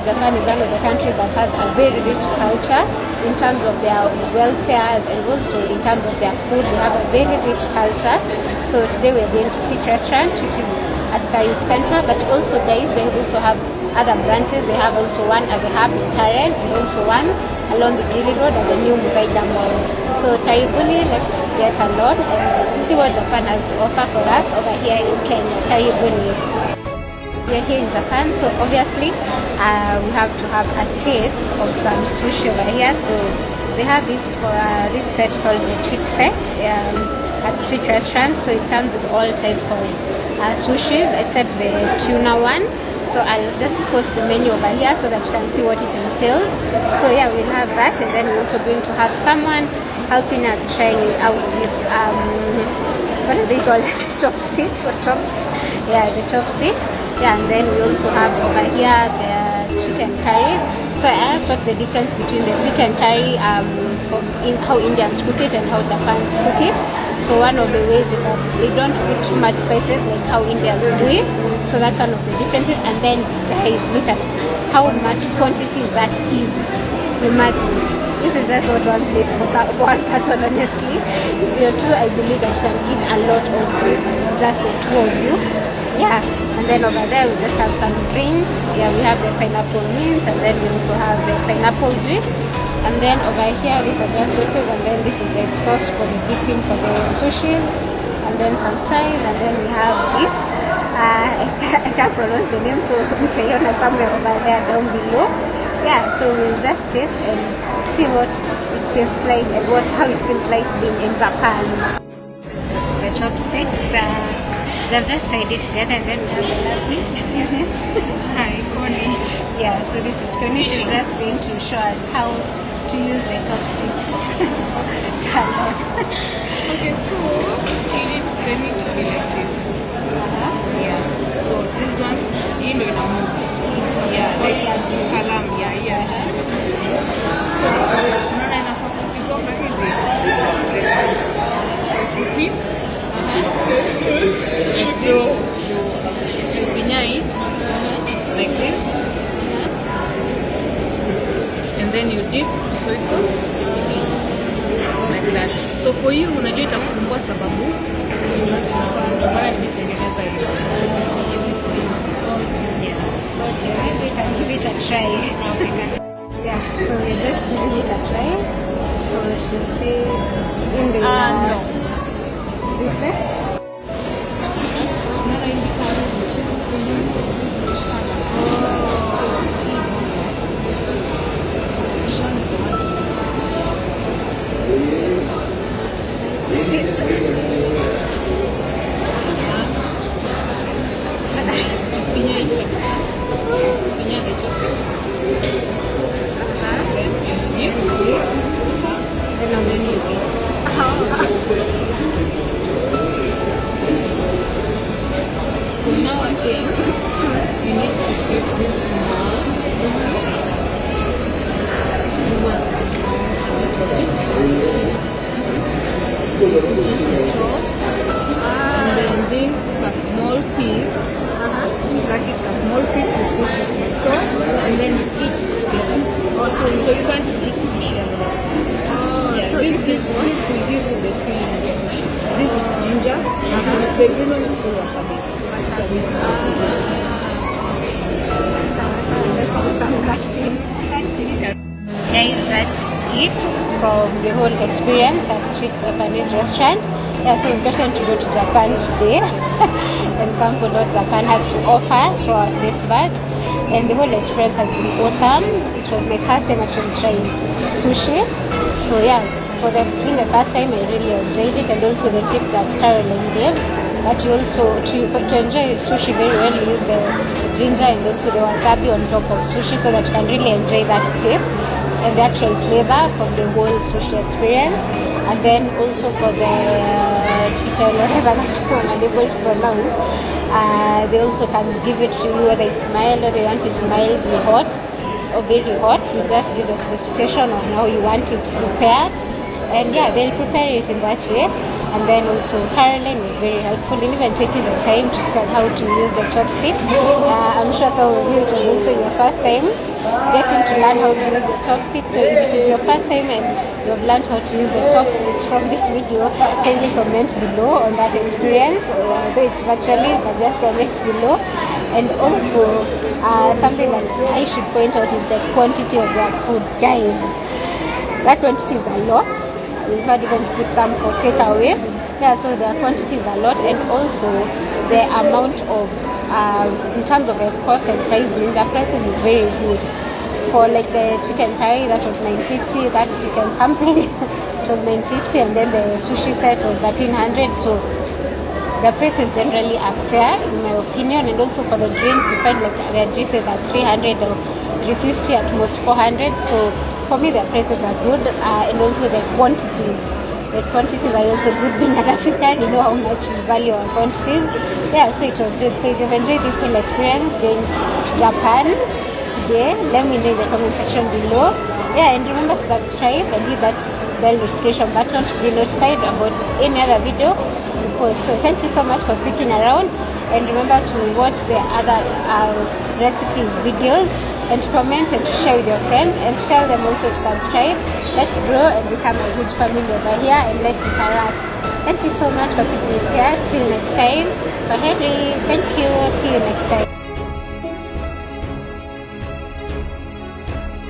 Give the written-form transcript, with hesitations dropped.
Japan is one of the countries that has a very rich culture in terms of their welfare and also in terms of their food. They have a very rich culture. So today we're going to Chiq restaurant, which is at Sarit Center, but also guys, they also have other branches. They have also one at the Hub Muthaiga and also one along the Gili Road at the new Muthaiga Mall. So karibuni, let's get along and see what Japan has to offer for us over here in Kenya. Karibuni. We are here in Japan, so obviously we have to have a taste of some sushi over here. So they have this set called the Chiq set at Chiq restaurant. So it comes with all types of sushis except the tuna one. So I'll just post the menu over here so that you can see what it entails. So yeah, we'll have that, and then we're also going to have someone helping us trying out this what are they called? Chopsticks or chops? Yeah, the chopstick. Yeah, and then we also have over here the chicken curry. So I asked what's the difference between the chicken curry in how Indians cook it and how Japan's cook it. So one of the ways is that they don't put too much spices like how Indians do it. So that's one of the differences. And then guys, look at how much quantity that is. Imagine. This is just what one plate for one person, honestly. If you're two, I believe that you can eat a lot of this, just the two of you. Yeah, and then over there we just have some drinks. Yeah, we have the pineapple mint, and then we also have the pineapple drink. And then over here, these are just sauces, and then this is the sauce for the dipping for the sushi, and then some fries, and then we have this. I can't pronounce the name, so Mutaiona somewhere over there down below. Yeah, so we'll just taste and see what it tastes like and how it feels like being in Japan. The chopsticks, they've just tied it together, and then we have the lovely. Hi, Connie. Yeah, so this is Connie. She's just going to show us how to use the chopsticks. Okay, so they need to be like this. Yeah. So this one, you know, yeah, like kalam, yeah. So unaona inafaa kupigwa hivi. Flip. Like you pinya it like this. And then you dip soy sauce in it like that. So for you unajua itakusumbua sababu ndio maana nimetengeneza hivi. Okay, maybe we can give it a try. Yeah, so we're just giving it a try. So she'll say in the no. This way. So now again, you need to take this small. You want to a little bit. Which is the top. And then this a small piece. You cut it a small piece, you put it in the top, and then you eat together. So you can't eat sushi alone. Yeah, so this will give you the feeling of sushi. This is ginger. The green one is the wasabi. Guys, that's it from the whole experience at Chiq Japanese restaurant. Yeah, so we've gotten to go to Japan today and sample what Japan has to offer for our taste buds. And the whole experience has been awesome. It was my first time actually trying sushi. So yeah, for being the first time, I really enjoyed it, and also the tip that Caroline gave, that you also, to enjoy sushi very well, you use the ginger and also the wasabi on top of sushi so that you can really enjoy that taste and the actual flavor from the whole sushi experience. And then also for the chicken, whatever that I'm unable to pronounce, they also can give it to you whether it's mild or they want it mildly hot or very hot. You just give the specification on how you want it prepared, and yeah, they'll prepare it in that way. And then also Caroline was very helpful in even taking the time to learn how to use the chopsticks. I'm sure some of you, it was also your first time getting to learn how to use the chopsticks. So if it is your first time and you've learned how to use the chopsticks from this video, kindly comment below on that experience, though it's virtually, but just comment below. And also something that I should point out is the quantity of their food. Guys, that quantity is a lot. We've had even put some for takeaway. Yeah, so their quantity is a lot, and also the amount of in terms of the cost and pricing, the pricing is very good. For like the chicken curry, that was 950, that chicken something it was 950, and then the sushi set was 1300. So the prices generally are fair in my opinion. And also for the drinks, you find like their juices at 300 or 350, at most 400. So for me, the prices are good, and also the quantities. The quantities are also good. Being an African, you know how much we value our quantities. Yeah, so it was good. So if you've enjoyed this whole experience going to Japan today, let me know in the comment section below. Yeah, and remember to subscribe and hit that bell notification button to be notified about any other video. So thank you so much for sticking around, and remember to watch the other recipes videos, and to comment and to share with your friends, and tell them also to subscribe. Let's grow and become a huge family over here, and let's interact. Thank you so much for keeping it here. Till next time. Thank you. See you next time.